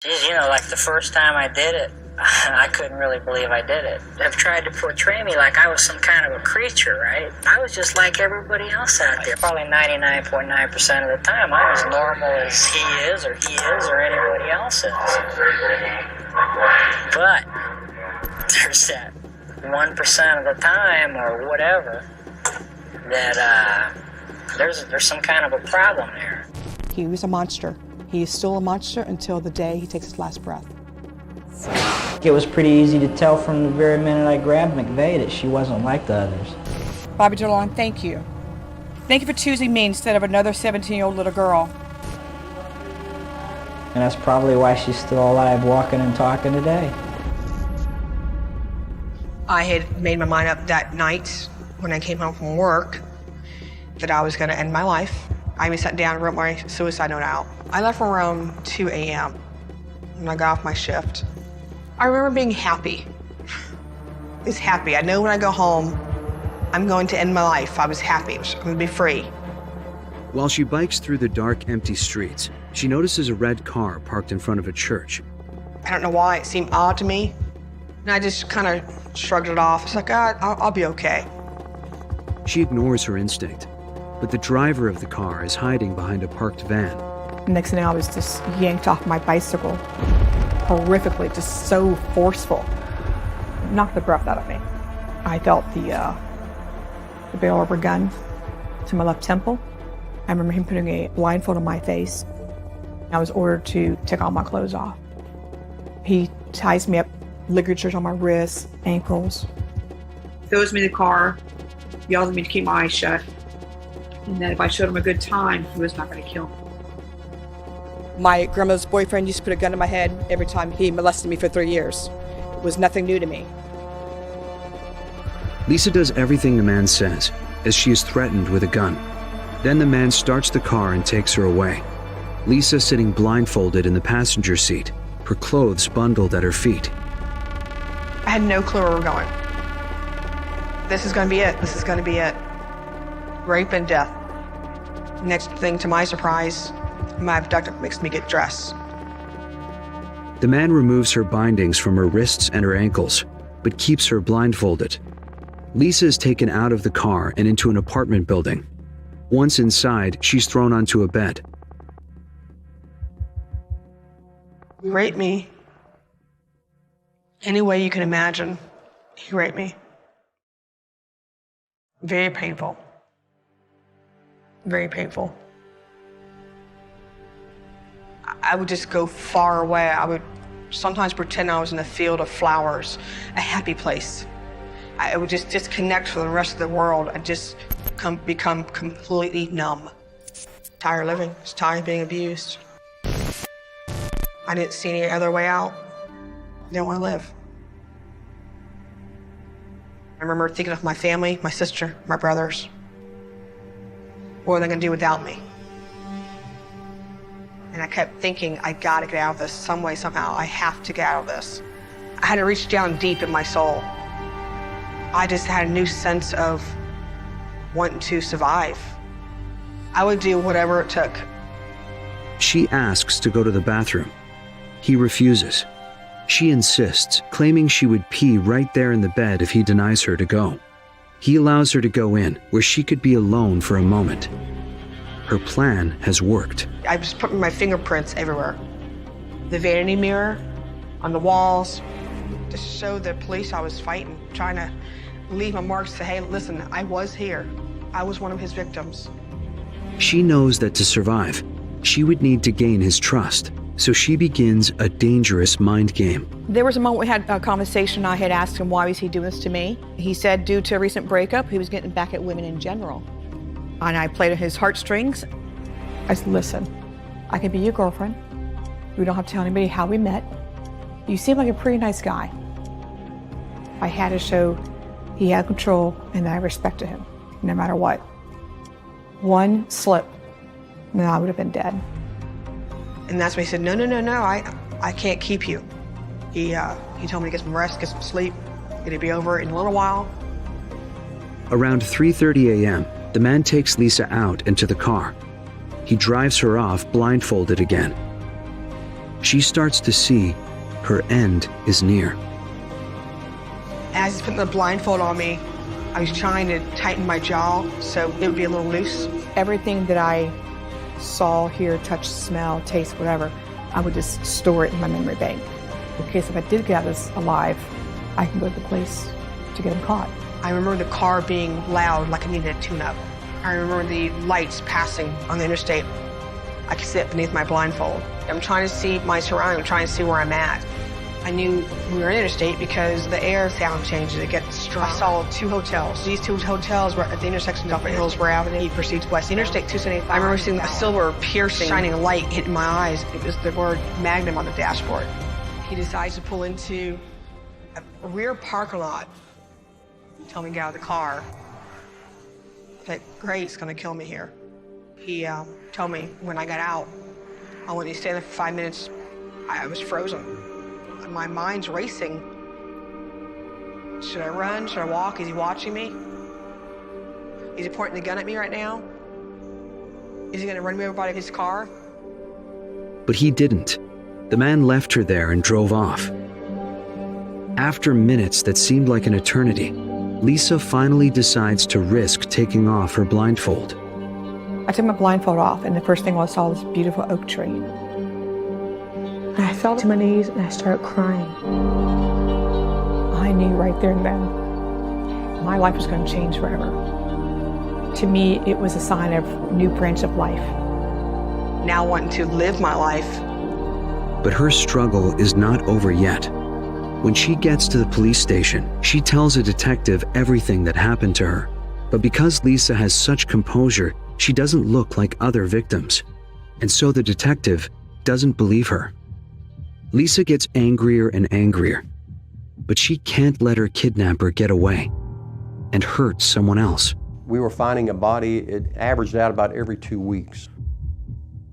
Geez, like the first time I did it, I couldn't really believe I did it. They've tried to portray me like I was some kind of a creature, right? I was just like everybody else out there. Probably 99.9% of the time, I'm as normal as he is or anybody else is. But there's that 1% of the time or whatever that there's some kind of a problem there. He was a monster. He is still a monster until the day he takes his last breath. It was pretty easy to tell from the very minute I grabbed McVey that she wasn't like the others. Bobby DeLong, thank you. Thank you for choosing me instead of another 17-year-old little girl. And that's probably why she's still alive, walking and talking today. I had made my mind up that night when I came home from work that I was going to end my life. I even sat down and wrote my suicide note out. I left around 2 a.m. when I got off my shift. I remember being happy. I was happy. I know when I go home, I'm going to end my life. I was happy. I'm going to be free. While she bikes through the dark, empty streets, she notices a red car parked in front of a church. I don't know why. It seemed odd to me. And I just kind of shrugged it off. It's like, I'll be okay. She ignores her instinct, but the driver of the car is hiding behind a parked van. Next thing I was just yanked off my bicycle, horrifically, just so forceful. Knocked the breath out of me. I felt the barrel of a gun to my left temple. I remember him putting a blindfold on my face. I was ordered to take all my clothes off. He ties me up, ligatures on my wrists, ankles. Throws me in the car, yells at me to keep my eyes shut, and that if I showed him a good time, he was not going to kill me. My grandmother's boyfriend used to put a gun in my head every time he molested me for 3 years. It was nothing new to me. Lisa does everything the man says, as she is threatened with a gun. Then the man starts the car and takes her away. Lisa sitting blindfolded in the passenger seat, her clothes bundled at her feet. I had no clue where we were going. This is going to be it. This is going to be it. Rape and death. Next thing, to my surprise, my abductor makes me get dressed. The man removes her bindings from her wrists and her ankles, but keeps her blindfolded. Lisa is taken out of the car and into an apartment building. Once inside, she's thrown onto a bed. He raped me any way you can imagine. He raped me. Very painful. Very painful. I would just go far away. I would sometimes pretend I was in a field of flowers, a happy place. I would just disconnect from the rest of the world and just become completely numb. Tired of living, just tired of being abused. I didn't see any other way out. I didn't want to live. I remember thinking of my family, my sister, my brothers. What are they going to do without me? And I kept thinking, I gotta get out of this some way, somehow. I have to get out of this. I had to reach down deep in my soul. I just had a new sense of wanting to survive. I would do whatever it took. She asks to go to the bathroom. He refuses. She insists, claiming she would pee right there in the bed if he denies her to go. He allows her to go in, where she could be alone for a moment. Her plan has worked. I was putting my fingerprints everywhere. The vanity mirror, on the walls, to show the police I was fighting, trying to leave my marks to say, hey, listen, I was here. I was one of his victims. She knows that to survive, she would need to gain his trust, so she begins a dangerous mind game. There was a moment we had a conversation. I had asked him, why was he doing this to me? He said, due to a recent breakup, he was getting back at women in general. And I played at his heartstrings. I said, listen, I can be your girlfriend. We don't have to tell anybody how we met. You seem like a pretty nice guy. I had to show he had control and that I respected him, no matter what. One slip, and I would have been dead. And that's when he said, no, I can't keep you. He told me to get some rest, get some sleep. It'd be over in a little while. Around 3:30 a.m., the man takes Lisa out into the car. He drives her off blindfolded again. she starts to see her end is near. As he's putting the blindfold on me, I was trying to tighten my jaw so it would be a little loose. Everything that I saw, hear, touch, smell, taste, whatever, I would just store it in my memory bank. In case if I did get out of this alive, I can go to the place to get him caught. I remember the car being loud like it needed a tune-up. I remember the lights passing on the interstate. I could see it beneath my blindfold. I'm trying to see my surroundings, I'm trying to see where I'm at. I knew we were in interstate because the air sound changes, it gets strong. I saw 2 hotels. These 2 hotels were at the intersection of Hillsborough Avenue, he proceeds west. Interstate 275. I remember seeing a silver piercing, shining light hitting my eyes. It was the word Magnum on the dashboard. He decides to pull into a rear parking lot. Tell me to get out of the car. That Grace's gonna kill me here. He told me when I got out, I went to stay there for 5 minutes. I was frozen. My mind's racing. Should I run? Should I walk? Is he watching me? Is he pointing the gun at me right now? Is he gonna run me over by his car? But he didn't. The man left her there and drove off. After minutes that seemed like an eternity, Lisa finally decides to risk taking off her blindfold. I took my blindfold off, and the first thing I saw was this beautiful oak tree. I fell to my knees and I started crying. I knew right there and then my life was going to change forever. To me, it was a sign of a new branch of life. Now wanting to live my life. But her struggle is not over yet. When she gets to the police station, she tells a detective everything that happened to her. But because Lisa has such composure, she doesn't look like other victims. And so the detective doesn't believe her. Lisa gets angrier and angrier, but she can't let her kidnapper get away and hurt someone else. We were finding a body, it averaged out about every 2 weeks.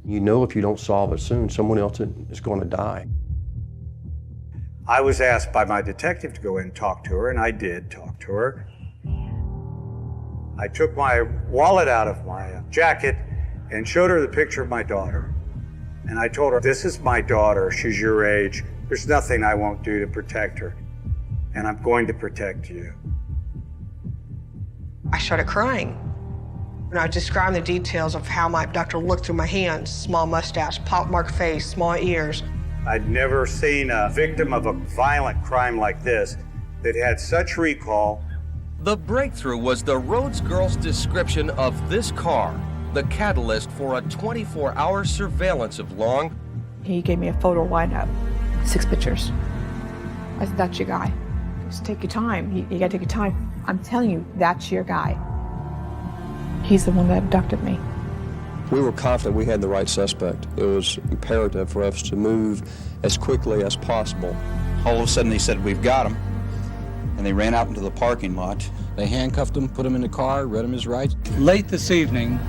You know if you don't solve it soon, someone else is going to die. I was asked by my detective to go in and talk to her, and I did talk to her. I took my wallet out of my jacket and showed her the picture of my daughter. And I told her, this is my daughter, she's your age. There's nothing I won't do to protect her. And I'm going to protect you. I started crying. When I was describing the details of how my abductor looked through my hands, small mustache, pockmarked face, small ears. I'd never seen a victim of a violent crime like this that had such recall. The breakthrough was the Rhodes girl's description of this car, the catalyst for a 24-hour surveillance of Long. He gave me a photo lineup, 6 pictures. I said, that's your guy. Just take your time. You gotta take your time. I'm telling you, that's your guy. He's the one that abducted me. We were confident we had the right suspect. It was imperative for us to move as quickly as possible. All of a sudden they said, we've got him. And they ran out into the parking lot. They handcuffed him, put him in the car, read him his rights. Late this evening,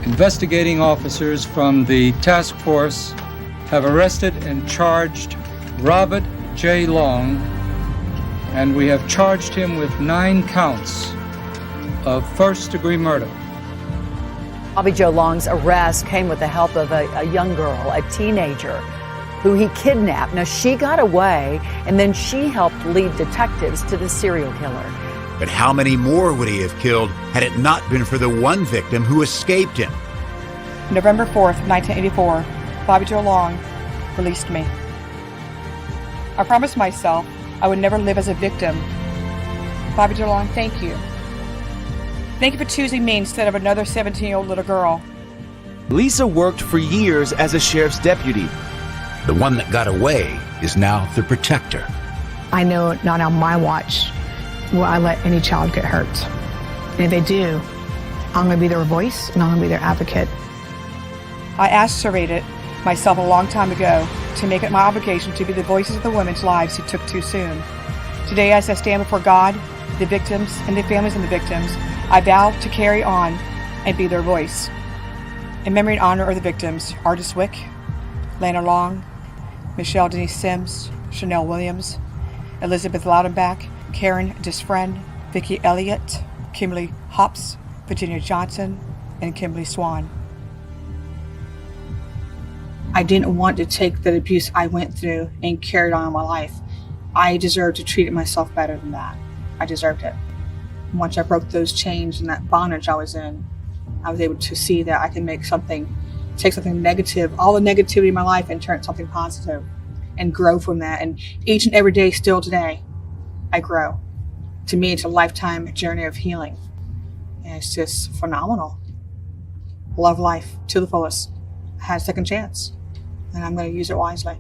investigating officers from the task force have arrested and charged Robert J. Long, and we have charged him with 9 counts of first-degree murder. Bobby Joe Long's arrest came with the help of a young girl, a teenager, who he kidnapped. Now, she got away, and then she helped lead detectives to the serial killer. But how many more would he have killed had it not been for the one victim who escaped him? November 4th, 1984, Bobby Joe Long released me. I promised myself I would never live as a victim. Bobby Joe Long, thank you. Thank you for choosing me instead of another 17-year-old little girl. Lisa worked for years as a sheriff's deputy. The one that got away is now the protector. I know not on my watch will I let any child get hurt. And if they do, I'm going to be their voice and I'm going to be their advocate. I aspirated myself a long time ago to make it my obligation to be the voices of the women's lives who took too soon. Today, as I stand before God, the victims, and the families of the victims, I vow to carry on and be their voice. In memory and honor of the victims, Artis Wick, Lana Long, Michelle Denise Sims, Chanel Williams, Elizabeth Loudenbach, Karen Disfriend, Vicki Elliott, Kimberly Hops, Virginia Johnson, and Kimberly Swan. I didn't want to take the abuse I went through and carry it on in my life. I deserved to treat myself better than that. I deserved it. Once I broke those chains and that bondage I was in, I was able to see that I can take something negative, all the negativity in my life, and turn it something positive and grow from that. And each and every day, still today, I grow. To me, it's a lifetime journey of healing. And it's just phenomenal. Love life to the fullest. I had a second chance, and I'm going to use it wisely.